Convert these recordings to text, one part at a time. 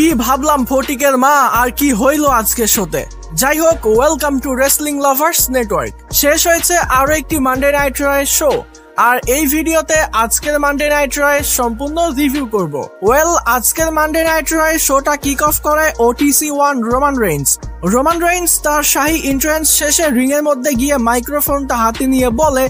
কি ভাবলাম ফটিকের মা আর কি হইলো আজকে শোতে। যাই হোক, welcome to wrestling lovers network. শেষ হয়েছে আরো একটি মানডে নাইট রয়ের শো, আর এই ভিডিওতে আজকের মানডে নাইট রয়ের সম্পূর্ণ রিভিউ করব। আজকের মানডে নাইট রয়ের শোটা কিক অফ করে OTC 1 রোমান রেইন্স তার শাহী এন্ট্রান্স শেষে রিং এর মধ্যে গিয়ে মাইক্রোফোনটা হাতে নিয়ে বলে,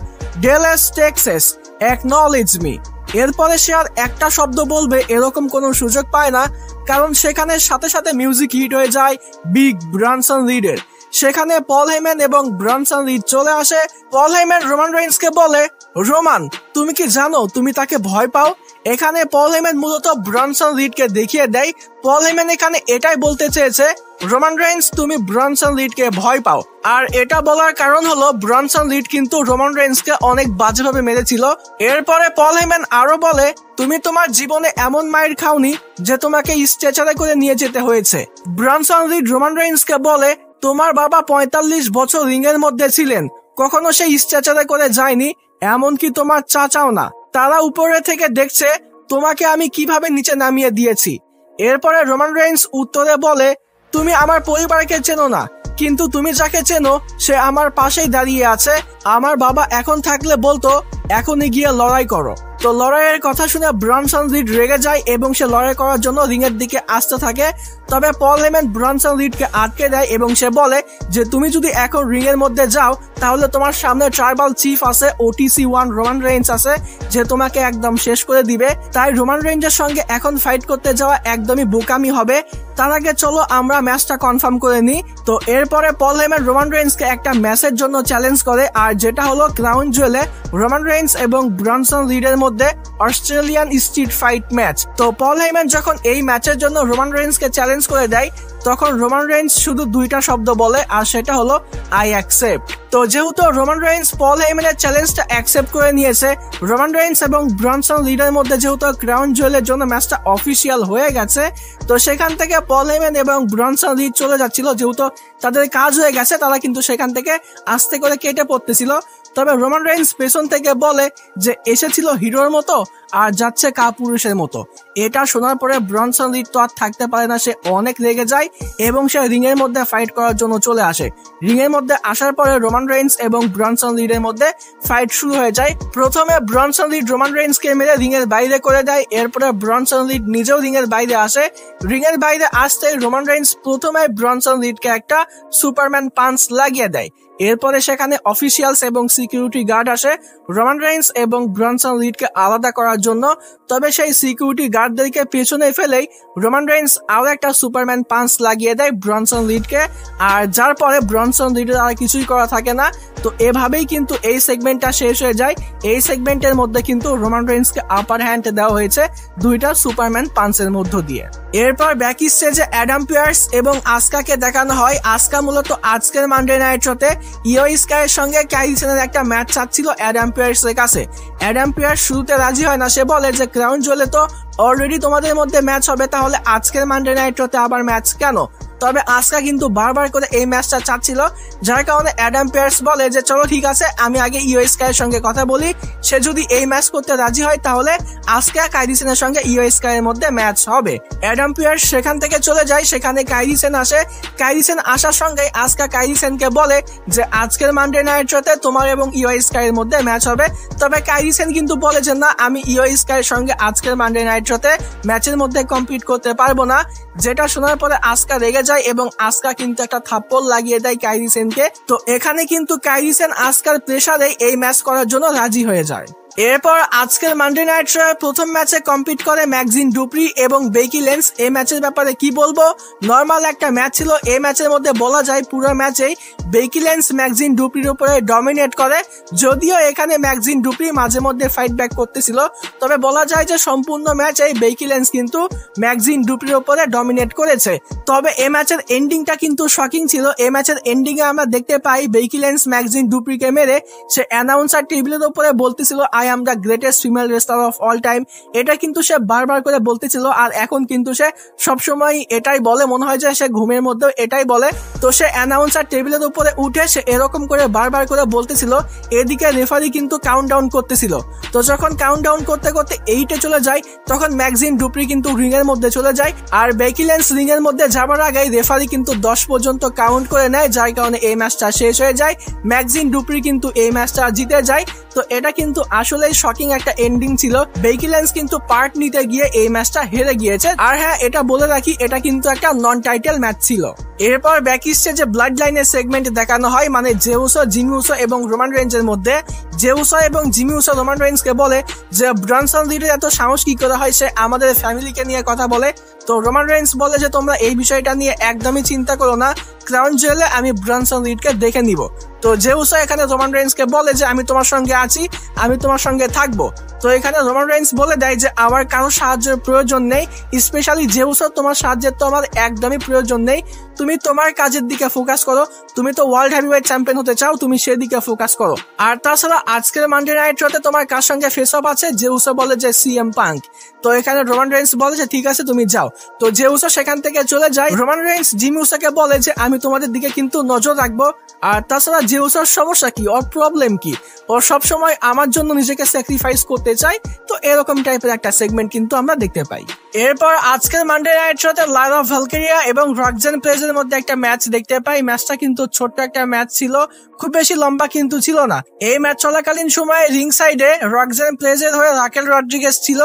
ডেলাস টেক্সাস অ্যাকনলেজ মি। এরপরে সে আর একটা শব্দ বলবে এরকম কোনো সুযোগ পায় না, কারণ সেখানে সাথে সাথে মিউজিক হিট হয়ে যায় বিগ ব্রানসন রিডের। সেখানে পল হেইম্যান এবং ব্রানসন রিড চলে আসে। পল হেইম্যান রোমান রেইন্সকে বলে, রোমান তুমি কি জানো তুমি তাকে ভয় পাও? এখানে পল হেইম্যান মূলত ব্রানসন রিডকে দেখিয়ে দেয়। পল হেইম্যান এখানে এটাই বলতে চেয়েছে, রোমান রেইন্স তুমি ব্রানসন রিডকে ভয় পাও। আর এটা বলার কারণ হলো ব্রানসন রিড কিন্তু রোমান রেইন্সকে অনেক বাজেভাবে মেরেছিল। এরপরে পল হেইম্যান আরো বলে, তুমি তোমার জীবনে এমন মাইর খাওনি যে তোমাকে স্ট্রেচারে করে নিয়ে যেতে হয়েছে। ব্রানসন রিড রোমান রেইন্সকে বলে, তোমার বাবা 45 বছর রিং এর মধ্যে ছিলেন, কখনো সে স্ট্রেচারে করে যায়নি, এমনকি তোমার চাচাও না। তারা উপরে থেকে দেখছে তোমাকে আমি কিভাবে নিচে নামিয়ে দিয়েছি। এরপরে রোমান রেইন্স উত্তরে বলে, তুমি আমার পরিবারকে চেনো না, কিন্তু তুমি যাকে চেনো সে আমার পাশেই দাঁড়িয়ে আছে। আমার বাবা এখন থাকলে বলতো এখনই গিয়ে লড়াই করো। তো লড়াইয়ের কথা শুনে ব্রানসন রিড রেগে যায় এবং সে লড়াই করার জন্য রিং এর দিকে আসতে থাকে। তবে পল হেইম্যান ব্রানসন রিডকে আটকে দেয় এবং সে বলে যে তুমি যদি এখন রিং এর মধ্যে যাও তাহলে তোমার সামনে ট্রাইবাল চিফ আছে, OTC 1 রোমান রেইন্স আছে, যে তোমাকে একদম শেষ করে দিবে। তাই রোমান রেইন্সের সঙ্গে এখন ফাইট করতে যাওয়া একদমই বোকামি হবে। তার আগে চলো আমরা ম্যাচটা কনফার্ম করে নিই। তো এরপরে পল হেইম্যান রোমান রেইন্সকে একটা ম্যাচের জন্য চ্যালেঞ্জ করে, আর যেটা হলো ক্রাউন জুয়েলে রোমান রেইন্স এবং ব্রানসন রিডের মধ্যে অস্ট্রেলিয়ান স্ট্রিট ফাইট ম্যাচ। তো পল হেইম্যান যখন এই ম্যাচের জন্য রোমান রেইন্সকে চ্যালেঞ্জ করে দেয়, তখন রোমান রেইন্স শুধু দুইটা শব্দ বলে, আর সেটা হলো আই অ্যাকসেপ্ট। তো যেহেতু রোমান রেইন্স পল হেইম্যানের চ্যালেঞ্জটা অ্যাকসেপ্ট করে নিয়েছে, রোমান রেইন্স এবং ব্রানসন রিডের মধ্যে যেহেতু ক্রাউন জুয়েলের জন্য ম্যাচটা অফিসিয়াল হয়ে গেছে, তো সেখান থেকে পল হেইম্যান এবং ব্রানসন রিড চলে যাচ্ছিল। যেহেতু তাদের কাজ হয়ে গেছে, তারা কিন্তু সেখান থেকে আস্তে করে কেটে পড়তেছিল। তবে রোমান রেইন্স পেছন থেকে বলে যে এসেছিল হিরোর মতো আর যাচ্ছে কাপুরুষের মতো। এটা শোনার পরে ব্রানসন রিড তো আর থাকতে পারে না, সে অনেক রেগে যায় এবং সে রিং এর মধ্যে ফাইট করার জন্য চলে আসে। রিং এর মধ্যে আসার পরে রোমান রেইন্স এবং ব্রানসন রিডের মধ্যে ফাইট শুরু হয়ে যায়। প্রথমে ব্রানসন রিড রোমান রেইন্সকে মেরে রিং এর বাইরে করে দেয়। এরপরে ব্রানসন রিড নিজেও রিং এর বাইরে আসে। রিং এর বাইরে আসতে রোমান রেইন্স প্রথমে ব্রানসন রিডকে একটা সুপারম্যান পাঞ্চ লাগিয়ে দেয়। এরপরে সেখানে অফিসিয়ালস এবং সিকিউরিটি গার্ড আসে রোমান রেইন্স এবং ব্রানসন রিডকে আলাদা করার জন্য। তবে সেই সিকিউরিটি গার্ডদেরকে পেছনে ফেলেই রোমান রেইন্স আরো একটা সুপারম্যান পাঞ্চ লাগিয়ে দেয় ব্রানসন রিডকে, আর যার পরে ব্রানসন রিডের আর কিছুই করা থাকে না। তো এভাবেই কিন্তু এই সেগমেন্টটা শেষ হয়ে যায়। এই সেগমেন্টের মধ্যে কিন্তু রোমান রেইন্সকে আপার হ্যান্ড দেওয়া হয়েছে দুইটা সুপারম্যান পাঞ্চের মধ্য দিয়ে। এরপর ব্যাক স্টেজে অ্যাডাম পিয়ার্স এবং আসকাকে দেখানো হয়। আসকা মূলত আজকের মানডে নাইট শোতে ইও স্কাইয়ের সঙ্গে কাইলি সেনের একটা ম্যাচ চাচ্ছিল অ্যাডাম পিয়ার্সের কাছে। অ্যাডাম পিয়ার্স শুরুতে রাজি হয় না, সে বলে যে ক্রাউন জুয়েলে তো অলরেডি তোমাদের মধ্যে ম্যাচ হবে, তাহলে আজকের মানডে নাইট শোতে আবার ম্যাচ কেন? তবে আসকা কিন্তু বারবার করে এই ম্যাচটা চাচ্ছিল, যার কারণে অ্যাডাম পিয়ার্স বলে যে চলো ঠিক আছে, আমি আগে ইও স্কাইয়ের সঙ্গে কথা বলি, সে যদি এই ম্যাচ করতে রাজি হয় তাহলে আসকা কাইলি সেনের সঙ্গে ইও স্কাইয়ের মধ্যে ম্যাচ হবে। অ্যাডাম পিয়ার্স সেখান থেকে চলে যায়, সেখানে কাইলি সেন আসে। কাইলি সেন আসার সঙ্গে আসকা কাইলি সেনকে বলে যে আজকের মানডে নাইট শোতে তোমার এবং ইও স্কাইয়ের মধ্যে ম্যাচ হবে। তবে কাইলি সেন কিন্তু বলে যে না, আমি ইও স্কাইয়ের সঙ্গে আজকের মানডে নাইট শোতে ম্যাচের মধ্যে কম্পিট করতে পারবো না। যেটা শোনার পরে আসকা রেগে যায় এবং আসকা কিন্তু একটা থাপ্পড় লাগিয়ে দেয় কাইলি সেনকে। তো এখানে কিন্তু কাইলি সেন আসকার প্রেসারে এই ম্যাচ করার জন্য রাজি হয়ে যায়। এরপর আজকের মানডে নাইট শো প্রথম ম্যাচে কম্পিট করে ম্যাকজিন ডুপ্রি এবং বেকি লেন্স। এই ম্যাচের ব্যাপারে কি বলবো, নর্মাল একটা ম্যাচ ছিল। এই ম্যাচের মধ্যে বলা যায় পুরো ম্যাচেই বেকি লেন্স ম্যাকজিন ডুপ্রির উপরে ডমিনেট করে। যদিও এখানে ম্যাকজিন ডুপ্রি মাঝে মধ্যে ফাইট ব্যাক করতেছিল, তবে বলা যায় যে সম্পূর্ণ ম্যাচে বেকি লেন্স কিন্তু ম্যাকজিন ডুপ্রির উপরে ডমিনেট করেছে। তবে এই ম্যাচের এন্ডিংটা কিন্তু শকিং ছিল। এই ম্যাচের এন্ডিং এ আমরা দেখতে পাই বেকি লেন্স ম্যাকজিন ডুপ্রিকে মেরে সে অ্যানাউন্সার টেবিলের উপরে বলতেছিল I am the greatest female wrestler of all time, এটা কিন্তু সে বারবার করে বলতেছিল। আর এখন কিন্তু সে সবসময় এটাই বলে, মনে হয় যে সে ঘুমের মধ্যেও এটাই বলে। তো সে অ্যানাউন্সার টেবিলের উপরে উঠে সে এরকম করে বারবার করে বলতেছিল। এদিকে রেফারি কিন্তু কাউন্টডাউন করতেছিল। তো যখন কাউন্টডাউন করতে করতে 8-এ চলে যায়, তখন ম্যাকজিন ডুপ্রি কিন্তু রিং এর মধ্যে চলে যায়। আর বেকি লিঞ্চ রিং এর মধ্যে যাবার আগেই রেফারি কিন্তু 10 পর্যন্ত কাউন্ট করে নেয়, যার কারণে এই ম্যাচটা শেষ হয়ে যায়। ম্যাকজিন ডুপ্রি কিন্তু এই ম্যাচটা জিতে যায়। তো এটা কিন্তু আসলেই শকিং একটা এন্ডিং ছিল। বেকি লিঞ্চ কিন্তু পার্ট নিতে গিয়ে এই ম্যাচটা হেরে গিয়েছে। আর হ্যাঁ, এটা বলে রাখি, এটা কিন্তু একটা নন টাইটেল ম্যাচ ছিল। এরপর ব্যাকি স্টেজে ব্লাড লাইনের সেগমেন্ট দেখানো হয়, মানে জে উসো, জিমি উসো এবং রোমান রেঞ্জের মধ্যে। জে উসো এবং জিমি উসো রোমান রেঞ্জকে বলে যে ব্রনসন রিডের এত সাহস কি করে হয়, সে আমাদের ফ্যামিলিকে নিয়ে কথা বলে। তো রোমান রেঞ্জ বলে যে তোমরা এই বিষয়টা নিয়ে একদমই চিন্তা করো না, ক্রাউন জুয়েলে আমি ব্রনসন রিডকে দেখে নিব। তো জে উসো এখানে রোমান রেঞ্জকে বলে যে আমি তোমার সঙ্গে আছি, আমি তোমার সঙ্গে থাকবো। তো এখানে রোমান রেঞ্জ বলে দেয় যে আমার কারো সাহায্যের প্রয়োজন নেই, স্পেশালি জে উসো, তোমার সাহায্যের তো আমার একদমই প্রয়োজন নেই। তুমি তোমার কাজের দিকে ফোকাস করো, তুমি তো ওয়ার্ল্ড হেভিওয়েট চ্যাম্পিয়ন হতে চাও, তুমি সেদিকে ফোকাস করো। আর তাছাড়া আজকের মানডে নাইট রতে তোমার কার সঙ্গে ফেস অফ আছে? জে উসো বলে যে সিএম পাঙ্ক। তো এখানে রোমান রেঞ্জ বলে যে ঠিক আছে তুমি যাও। তো জে উসো সেখান থেকে চলে যায়। রোমান রেঞ্জ জিমি উসোকে বলে যে আমি তোমাদের দিকে কিন্তু নজর রাখবো। আর তাছাড়া জে উসোর সমস্যা কি, ওর প্রবলেম কি, ও সবসময় আমার জন্য নিজেকে স্যাক্রিফাইস করতে চায়। তো এরকম টাইপের একটা সেগমেন্ট কিন্তু আমরা দেখতে পাই। এরপর আজকের মানডে নাইট শোতে লাইরা ভ্যালকেরিয়া এবং রক্সেন প্রেজের মধ্যে একটা ম্যাচ দেখতে পাই। ম্যাচটা কিন্তু ছোট্ট একটা ম্যাচ ছিল, খুব বেশি লম্বা কিন্তু ছিল না। এই ম্যাচ চলাকালীন সময়ে রিং সাইডে রক্সেন প্রেজের হয়ে রাকেল রড্রিগেজ ছিল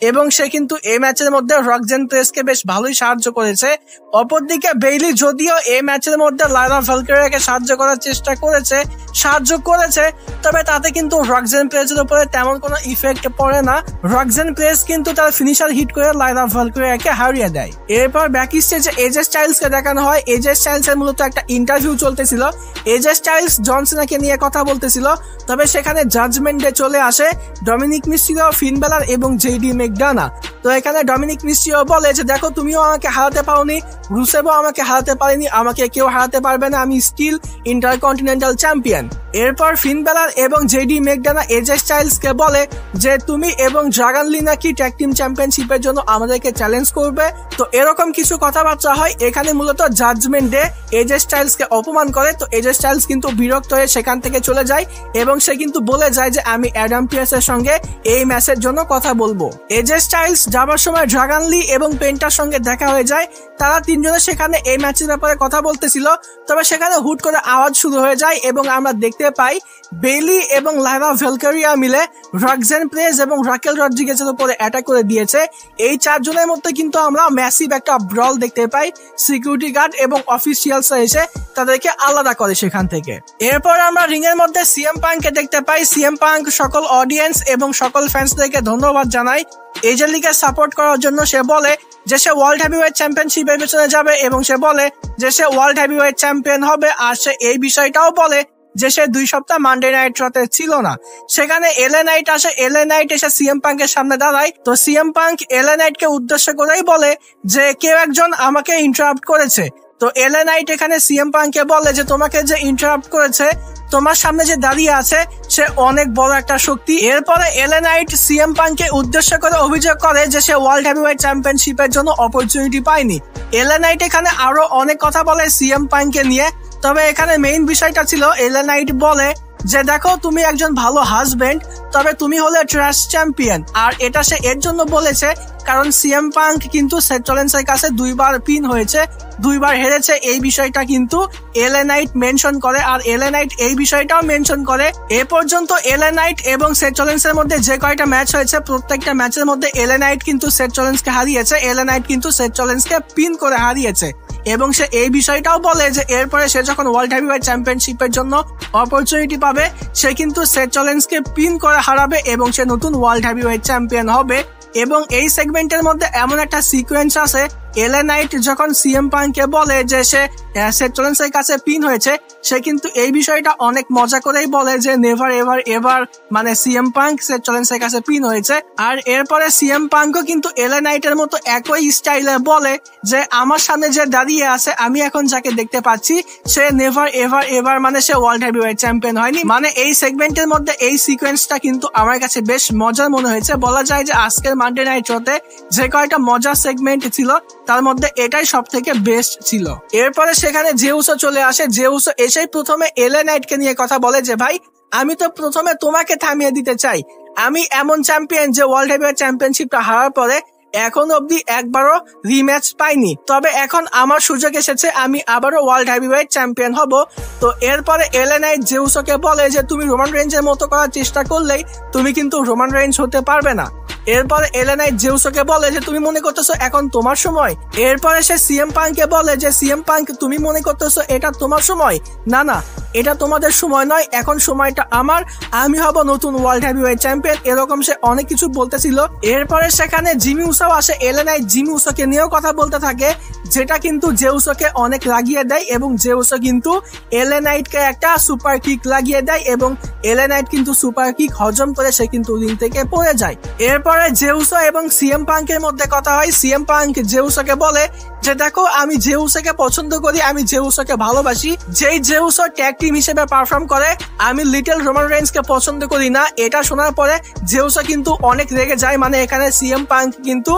এবং সে কিন্তু এই ম্যাচের মধ্যে রক্সেন প্রেজকে বেশ ভালোই সাহায্য করেছে। অপরদিকে বেইলি যদিও এই ম্যাচের মধ্যে লাইরা ভ্যালকেরিয়াকে সাহায্য করার চেষ্টা করেছে, তবে তাতে কিন্তু রক্সেন প্রেজের উপরে তেমন কোনো ইফেক্ট পড়ে না। রক্সেন প্রেজ কিন্তু তার ফিনিশার হিট করে লাইরা ভ্যালকেরিয়াকে হারিয়ে দেয়। এরপর ব্যাক স্টেজে এজে স্টাইলসকে দেখানো হয়। এজে স্টাইলস এর মূলত একটা ইন্টারভিউ চলতেছিল। এজে স্টাইলস জন সিনাকে নিয়ে কথা বলতেছিল, তবে সেখানে জাজমেন্ট ডে চলে আসে ডমিনিক মিস্ট্রিও, ফিন বেলার এবং জেডি ম্যাকডোনা। তো এখানে ডমিনিক মিস্ট্রিও বলে যে দেখো তুমিও আমাকে হারাতে পারোনি, রুসেভও আমাকে হারাতে পারেনি, আমাকে কেউ হারাতে পারবে না, আমি স্টিল ইন্টারকন্টিনেন্টাল চ্যাম্পিয়ন। এরপর ফিন বেলার এবং জেডি ম্যাকডোনা এজে স্টাইলসকে বলে যে তুমি এবং ড্রাগন লি নাকি ট্যাগ টিম চ্যাম্পিয়নশিপের জন্য আমাদেরকে চ্যালেঞ্জ করবে। তো এরকম কিছু কথাবার্তা হয়। এখানে মূলত জাজমেন্ট ডে এজে স্টাইলসকে অপমান করে। তো এজে স্টাইলস কিন্তু বিরক্ত হয়ে সেখান থেকে চলে যায় এবং সে কিন্তু বলে যায় যে আমি অ্যাডাম পিয়ার্সের সঙ্গে এই ম্যাচের জন্য কথা বলবো। এজে স্টাইলস যাবার সময় ড্রাগন লি এবং পেন্টার সঙ্গে দেখা হয়ে যায়। তারা তিনজনে সেখানে এই ম্যাচের ব্যাপারে কথা বলতেছিল, তবে সেখানে হুট করে আওয়াজ শুরু হয়ে যায় এবং আমরা দেখতে পাই বেইলি এবং লাইরা ভ্যালকেরিয়া মিলে রক্সেন প্রেজ এবং রাকেল রড্রিগেজের উপরে অ্যাটাক করে দিয়েছে। এই চারজনের মধ্যে কিন্তু আমরা ম্যাসিভ একটা ব্রল দেখতে পাই। সিকিউরিটি গার্ড এবং অফিসিয়ালসরা এসে তাদেরকে আলাদা করে সেখান থেকে। এরপর আমরা রিং এর মধ্যে সিএম পাঙ্ককে দেখতে পাই। সিএম পাঙ্ক সকল অডিয়েন্স এবং সকল ফ্যান্সদেরকে ধন্যবাদ জানায় এজে লিগে সাপোর্ট করার জন্য। সে বলে যে সে ওয়ার্ল্ড হেভিওয়েট চ্যাম্পিয়নশিপের পেছনে যাবে এবং সে বলে যে সে ওয়ার্ল্ড হেভিওয়েট চ্যাম্পিয়ন হবে। আর সে এই বিষয়টাও বলে যে সে 2 সপ্তাহ মানডে নাইট রতে ছিল না। সেখানে এলএ নাইট আসে। এলএ নাইট এসে সিএম পাঙ্কের সামনে দাঁড়ায়। তো সিএম পাঙ্ক এলএ নাইটকে উদ্দেশ্য করেই বলে যে কেউ একজন আমাকে ইন্টারাপ্ট করেছে। তো এলএ নাইট এখানে সিএম পাঙ্ককে বলে যে তোমাকে যে ইন্টারাপ্ট করেছে, তোমার সামনে যে দাঁড়িয়ে আছে, সে অনেক বড় একটা শক্তি। এরপরে এলএ নাইট সিএম পাঙ্ককে উদ্দেশ্য করে অভিযোগ করে যে সে ওয়ার্ল্ড হেভিওয়েট চ্যাম্পিয়নশিপের জন্য অপরচুনিটি পায়নি। এলএ নাইট এখানে আরো অনেক কথা বলে সিএম পাঙ্ককে নিয়ে, তবে এখানে মেইন বিষয়টা ছিল এলএ নাইট বলে যে দেখো তুমি একজন ভালো হাজবেন্ড, তবে তুমি হলে ট্র্যাশ চ্যাম্পিয়ন। আর এটা সে এর জন্য বলেছে কারণ সিএম পাঙ্ক কিন্তু সেথ রলিন্সের কাছে 2 বার পিন হয়েছে, 2 বার হেরেছে। এই বিষয়টা কিন্তু এলএ নাইট মেনশন করে। আর এলএ নাইট এই বিষয়টাও মেনশন করে এ পর্যন্ত এলএ নাইট এবং সেথ রলিন্সের মধ্যে যে কয়টা ম্যাচ হয়েছে, প্রত্যেকটা ম্যাচের মধ্যে এলএ নাইট কিন্তু সেথ রলিন্সকে হারিয়েছে, এলএ নাইট কিন্তু সেথ রলিন্সকে পিন করে হারিয়েছে। এবং সে এই বিষয়টাও বলে যে এরপরে সে যখন ওয়ার্ল্ড হেভিওয়েট চ্যাম্পিয়নশিপের জন্য অপরচুনিটি পাবে, সে কিন্তু সেথ রলিন্সকে পিন করে হারাবে এবং সে নতুন ওয়ার্ল্ড হেভিওয়েট চ্যাম্পিয়ন হবে। এবং এই সেগমেন্টের মধ্যে এমন একটা সিকোয়েন্স আছে এলএ নাইট যখন সিএম পাঙ্ককে বলে যে সে সেথ রলিন্সের কাছে পিন হয়েছে, সে কিন্তু এই বিষয়টা অনেক মজা করেই বলে যে নেভার এভার এভার মানে সিএম পাঙ্ক সেথ রলিন্সের কাছে পিন হয়েছে। আর এরপরে সিএম পাঙ্কও কিন্তু এলএ নাইটের মতো একই স্টাইলে বলে যে আমার সামনে যে দাঁড়িয়ে আছে আমি এখন যাকে দেখতে পাচ্ছি সে নেভার এভার এভার মানে সে ওয়ার্ল্ড হেভিওয়েট চ্যাম্পিয়ন হয়নি। মানে এই সেগমেন্টের মধ্যে এই সিকোয়েন্সটা কিন্তু আমার কাছে বেশ মজার মনে হয়েছে। বলা যায় যে আজকের মানডে নাইট শোতে যে কয়টা মজার সেগমেন্ট ছিল তার মধ্যে এটাই সব থেকে বেস্ট ছিল। এরপরে সেখানে জেউসও চলে আসে। জেউসও এসেই প্রথমে এলএ নাইটকে নিয়ে কথা বলে যে ভাই আমি তো প্রথমে তোমাকে থামিয়ে দিতে চাই, আমি এমন চ্যাম্পিয়ন যে ওয়ার্ল্ড হেভিওয়েট চ্যাম্পিয়নশিপটা হারার পরে এখন অব্দি একবারও রিম্যাচ পাইনি, তবে এখন আমার সুযোগ এসেছে, আমি আবারও ওয়ার্ল্ড হেভিওয়েট চ্যাম্পিয়ন হব। তো এরপরে এলএ নাইট জেউসকে বলে যে তুমি রোমান রেঞ্জের মতো করার চেষ্টা করলেই তুমি কিন্তু রোমান রেঞ্জ হতে পারবে না। এরপরে এলএ নাইট জেউসকে বলে যে তুমি মনে করতেছো এখন তোমার সময়। এরপরে সে সিএম পাঙ্ককে বলে যে সিএম পাঙ্ক তুমি মনে করতেছো এটা তোমার সময়, না না এটা তোমাদের সময় নয়, এখন সময়টা আমার, আমি হব নতুন ওয়ার্ল্ড হেভিওয়েট চ্যাম্পিয়ন। এরকম সে অনেক কিছু বলতেছিল। এরপরে সেখানে জিমি উসো আসে। এলএ নাইট জিমি উসোকে নিয়েও কথা বলতে থাকে, যেটা কিন্তু জেউসকে অনেক লাগিয়ে দেয় এবং জেউসো কিন্তু এলএ নাইটকে একটা সুপার কিক লাগিয়ে দেয় এবং এলএ নাইট কিন্তু সুপার কিক হজম করে সে কিন্তু রিং থেকে পড়ে যায়। এরপরে জেউসো এবং সিএম পাঙ্কের মধ্যে কথা হয়। সিএম পাঙ্ক জেউসোকে বলে যে দেখো আমি জেউসোকে পছন্দ করি, আমি জেউসোকে ভালোবাসি, যেই জেউসো ট্যাগ টিম হিসেবে পারফর্ম করে, আমি লিটল রোমান রেঞ্জকে পছন্দ করি না। এটা শোনার পরে জেউসো কিন্তু অনেক রেগে যায়। মানে এখানে সিএম পাঙ্ক কিন্তু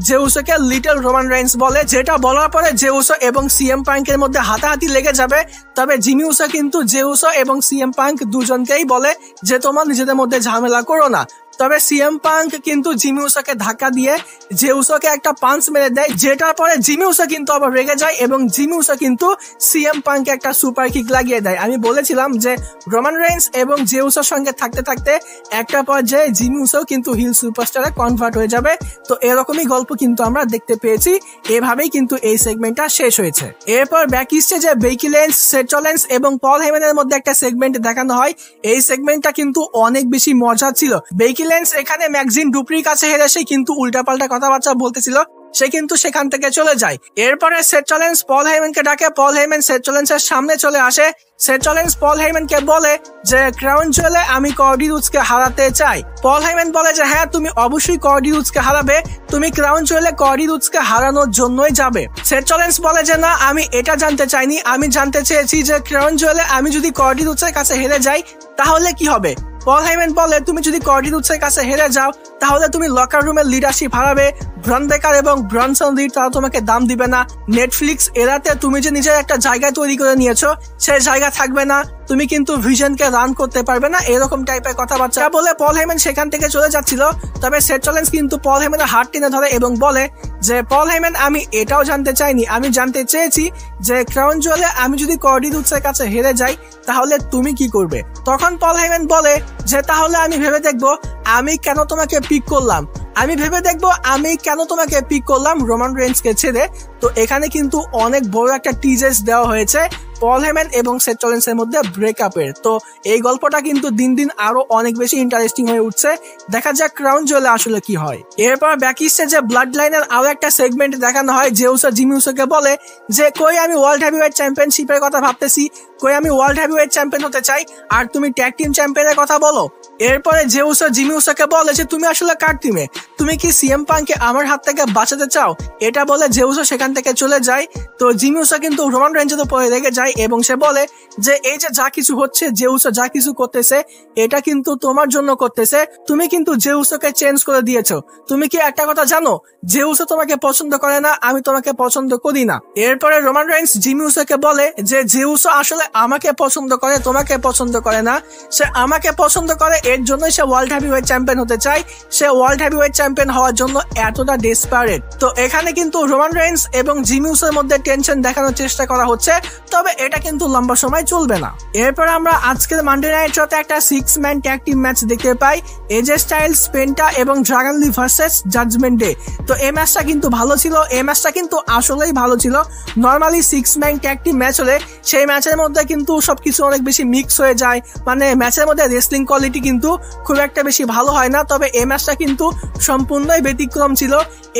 জেউসোকে লিটল রোমান রেঞ্জ বলে, যেটা বলার পরে জেউসো এবং সিএম পাঙ্কের মধ্যে হাতাহাতি লেগে যাবে। তবে জিমি উসো কিন্তু জেউসো এবং সিএম পাঙ্ক দুজনকেই বলে যে তোমার নিজেদের মধ্যে ঝামেলা করো না। তবে সিএম পাঙ্ক কিন্তু জিমি উসোকে ধাক্কা দিয়ে জেউসোকে একটা পাঞ্চ মেরে দেয়, যেটার পরে জিমি উসো কিন্তু আবার রেগে যায় এবং জিমি উসো কিন্তু সিএম পাঙ্কে একটা সুপার কিক লাগিয়ে দেয়। আমি বলেছিলাম যে রোমান রেঞ্জ এবং জেউসোর সঙ্গে থাকতে থাকতে একটা পর্যায়ে জিমি উসো কিন্তু হিল সুপারস্টারে কনভার্ট হয়ে যাবে। তো এরকমই গল্প কিন্তু আমরা দেখতে পেয়েছি। এভাবেই কিন্তু এই সেগমেন্টটা শেষ হয়েছে। এরপর ব্যাক স্টেজে বেকি লিঞ্চ, সেথ রলিন্স এবং পল হেমনের মধ্যে একটা সেগমেন্ট দেখানো হয়। এই সেগমেন্টটা কিন্তু অনেক বেশি মজার ছিল। বেকি লিঞ্চ এখানে ম্যাকজিন ডুপ্রির কাছে হেরে সে কিন্তু উল্টাপাল্টা কথাবার্তা বলতেছিল, সে কিন্তু সেখান থেকে চলে যায়। এরপরে সেথ রলিন্স পল হেমনকে ডাকে, পল হেমন সেথ রলিন্সের সামনে চলে আসে। সেথ রলিন্স পল হেমনকে বলে যে ক্রাউন জুয়েলে আমি কর্ডি রুডসকে হারাতে চাই। পল হেমন বলে যে হ্যাঁ তুমি অবশ্যই কর্ডি রুডসকে হারাবে, তুমি ক্রাউন জুয়েলে কর্ডি রুডসকে হারানোর জন্যই যাবে। সেথ রলিন্স বলে যে না আমি এটা জানতে চাইনি, আমি জানতে চেয়েছি যে ক্রাউন জুয়েলে আমি যদি কর্ডি রুডসের কাছে হেরে যাই তাহলে কি হবে। পল হেমন বলে তুমি যদি কর্ডি রুডসের কাছে হেরে যাও তাহলে তুমি লকার রুমের লিডারশিপ হারাবে, ব্রন বেকার এবং ব্রনসন রিড তারা তোমাকে দাম দিবে না, নেটফ্লিক্স এরাতে তুমি যে নিজের একটা জায়গা তৈরি করে নিয়েছো সেই জায়গা থাকবে না, তুমি কিন্তু ভিশনকে রান করতে পারবে না, এরকম টাইপের কথাবার্তা বলে পল হেমন সেখান থেকে চলে যাচ্ছিল। তবে সেথ রলিন্স কিন্তু পল হেমনের হাত টেনে ধরে এবং বলে যে পল হেমন আমি এটাও জানতে চাইনি, আমি জানতে চেয়েছি যে ক্রাউন জুয়েলে আমি যদি কর্ডি রুডসের কাছে হেরে যাই তাহলে তুমি কি করবে। তখন পল হেমন বলে যে তাহলে আমি ভেবে দেখবো আমি কেন তোমাকে পিক করলাম, আমি ভেবে দেখবো আমি কেন তোমাকে পিক করলাম রোমান রেঞ্জকে ছেড়ে। তো এখানে কিন্তু অনেক বড় একটা টিজার দেওয়া হয়েছে পল হেমন এবং সেথ রলিন্সের মধ্যে ব্রেকআপের। তো এই গল্পটা কিন্তু দিন দিন আরো অনেক বেশি ইন্টারেস্টিং হয়ে উঠছে, দেখা যাক ক্রাউন জুয়েলে আসলে কি হয়। এরপর ব্যাক স্টেজে ব্লাড লাইনের আরো একটা সেগমেন্ট দেখানো হয়। জেউসো জিমি উসোকে বলে যে কই আমি ওয়ার্ল্ড হেভিওয়েট চ্যাম্পিয়নশিপের কথা ভাবতেছি, কই আমি ওয়ার্ল্ড হেভিওয়েট চ্যাম্পিয়ন হতে চাই আর তুমি ট্যাগ টিম চ্যাম্পিয়নের কথা বলো। এরপরে জেউসো জিমি উসোকে বলে যে তুমি আসলে কার টিমে, তুমি কি সিএম পাঙ্ককে আমার হাত থেকে বাঁচাতে চাও। এটা বলে জেউসো সেখান থেকে চলে যায়। তো জিমি উসো কিন্তু রোমান রেঞ্জের উপরে রেগে যায় এবং সে বলে যে এই যে যা কিছু হচ্ছে, জেউসো যা কিছু করতেছে এটা কিন্তু তোমার জন্য করতেছে, তুমি কিন্তু জেউসোকে চেঞ্জ করে দিয়েছো। তুমি কি একটা কথা জানো, জেউসো তোমাকে পছন্দ করে না, আমি তোমাকে পছন্দ করি না। এরপরে রোমান রেঞ্জ জিমি উসোকে বলে যে জেউসো আসলে আমাকে পছন্দ করে, তোমাকে পছন্দ করে না, সে আমাকে পছন্দ করে, এর জন্যই সে ওয়ার্ল্ড হেভিওয়েট চ্যাম্পিয়ন হতে চায়, সে ওয়ার্ল্ড হেভিওয়েট চ্যাম্পিয়ন হওয়ার জন্য এতটা ডেসপারেট। তো এখানে কিন্তু রোমান রেঞ্জ এবং জিমি উসোর মধ্যে টেনশন দেখানোর চেষ্টা করা হচ্ছে, তবে এটা কিন্তু লম্বা সময় চলবে না। এরপর আমরা আজকের মানডে নাইট শোতে একটা 6 ম্যান ট্যাগ টিম ম্যাচ দেখতে পাই, এজে স্টাইলস, পেন্টা এবং ড্রাগন লি ভার্সেস জাজমেন্ট ডে। তো এই ম্যাচটা কিন্তু ভালো ছিল, এই ম্যাচটা কিন্তু আসলেই ভালো ছিল। Normally 6 man tag team match হলে সেই ম্যাচের মধ্যে কিন্তু সবকিছু অনেক বেশি মিক্স হয়ে যায়, মানে ম্যাচের মধ্যে রেসলিং কোয়ালিটি কিন্তু খুব একটা বেশি ভালো হয় না। তবে এই ম্যাচটা কিন্তু সম্পূর্ণই ব্যতিক্রম ছিল।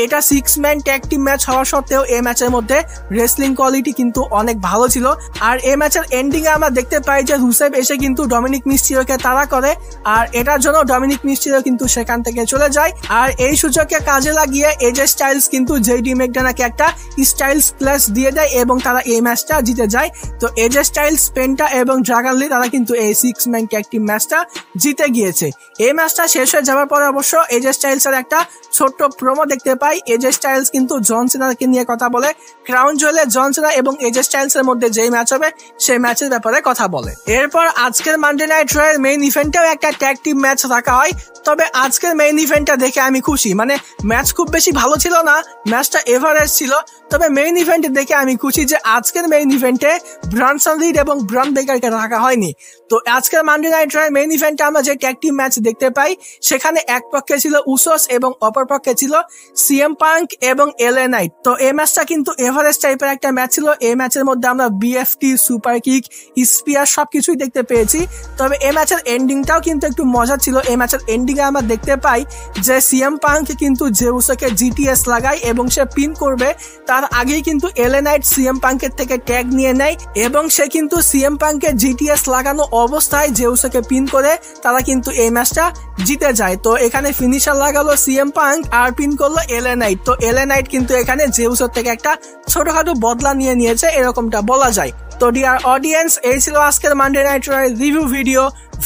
এটা 6 ম্যান ট্যাগ টিম ম্যাচ হওয়া সত্ত্বেও এই ম্যাচের মধ্যে রেসলিং কোয়ালিটি কিন্তু অনেক ভালো ছিল। আর এই ম্যাচের এন্ডিং এ আমরা দেখতে পাই যে রুসেভ এসে কিন্তু ডমিনিক মিস্টিরিওকে তাড়া করে, আর এটার জন্য ডমিনিক মিস্টিরিও কিন্তু সেখান থেকে চলে যায়। আর এই সুযোগকে কাজে লাগিয়ে এজে স্টাইলস কিন্তু জেডি ম্যাকডোনাল্ডকে একটা স্টাইলস ক্লাস দিয়ে দেয় এবং তারা এই ম্যাচটা জিতে যায়। তো এজে স্টাইলস, পেন্টা এবং ড্রাগন লি তারা কিন্তু এই 6 ম্যান ট্যাগ টিম ম্যাচটা জিতে গিয়েছে। এই ম্যাচটা শেষ হয়ে যাওয়ার পরে অবশ্য এজে স্টাইলস এর একটা ছোট্ট প্রোমো দেখতে পাই। এজে স্টাইলস কিন্তু জন সিনাকে নিয়ে কথা বলে, ক্রাউন জুয়েলে জন সিনা এবং এজে স্টাইলস এর মধ্যে যেই ম্যাচ হবে সেই ম্যাচের ব্যাপারে কথা বলে। এরপর আজকের মানডে নাইট র এর মেইন ইভেন্টেও একটা ট্যাগ টিম ম্যাচ রাখা হয়। তবে আজকের মেইন ইভেন্টটা দেখে আমি খুশি, মানে ম্যাচ খুব বেশি ভালো ছিল না, ম্যাচটা এভারেজ ছিল। তবে মেইন ইভেন্ট দেখে আমি খুশি যে আজকের মেইন ইভেন্টে ব্রানসন রিড এবং ব্রন বেকারকে রাখা হয়নি। তো আজকের মানডে নাইট র এর মেইন ইভেন্টে আমরা যে ট্যাগ টিম ম্যাচ দেখতে পাই সেখানে এক পক্ষে ছিল উসোস এবং অপর পক্ষে ছিল সিএম পাঙ্ক এবং এলএ নাইট। তো এই ম্যাচটা কিন্তু এভারেজ টাইপের একটা ম্যাচ ছিল। এই ম্যাচের মধ্যে আমরা বিএফটি, সুপার কিক, স্পিয়ার সবকিছুই দেখতে পেয়েছি। তবে এই ম্যাচের এন্ডিংটাও কিন্তু একটু মজা ছিল। এই ম্যাচের এন্ডিং এ আমরা দেখতে পাই যে সিএম পাঙ্ক কিন্তু জেউসকে জিটিএস লাগায় এবং সে পিন করবে তার আগেই কিন্তু এলএ নাইট সিএম পাঙ্কের থেকে ট্যাগ নিয়ে নেয় এবং সে কিন্তু সিএম পাঙ্কের জিটিএস লাগানো অবস্থায় জেউসকে পিন করে তারা কিন্তু এই ম্যাচটা জিতে যায়। তো এখানে ফিনিশার লাগালো সিএম পাঙ্ক আর পিন করলো এলএ নাইট। তো এলএ নাইট কিন্তু এখানে জেউসের থেকে একটা ছোটখাটো বদলা নিয়ে নিয়েছে, এরকমটা বলা যায়। তো ডিয়ার অডিয়েন্স, এই ছিল আজকের মানডে নাইট র রিভিউ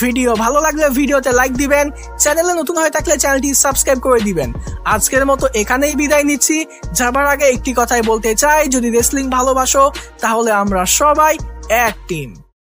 ভিডিও ভালো লাগলে ভিডিওতে লাইক দিবেন, চ্যানেলে নতুন হয়ে থাকলে চ্যানেলটি সাবস্ক্রাইব করে দিবেন। আজকের মতো এখানেই বিদায় নিচ্ছি। যাবার আগে একটি কথাই বলতে চাই, যদি রেসলিং ভালোবাসো তাহলে আমরা সবাই এক টিম।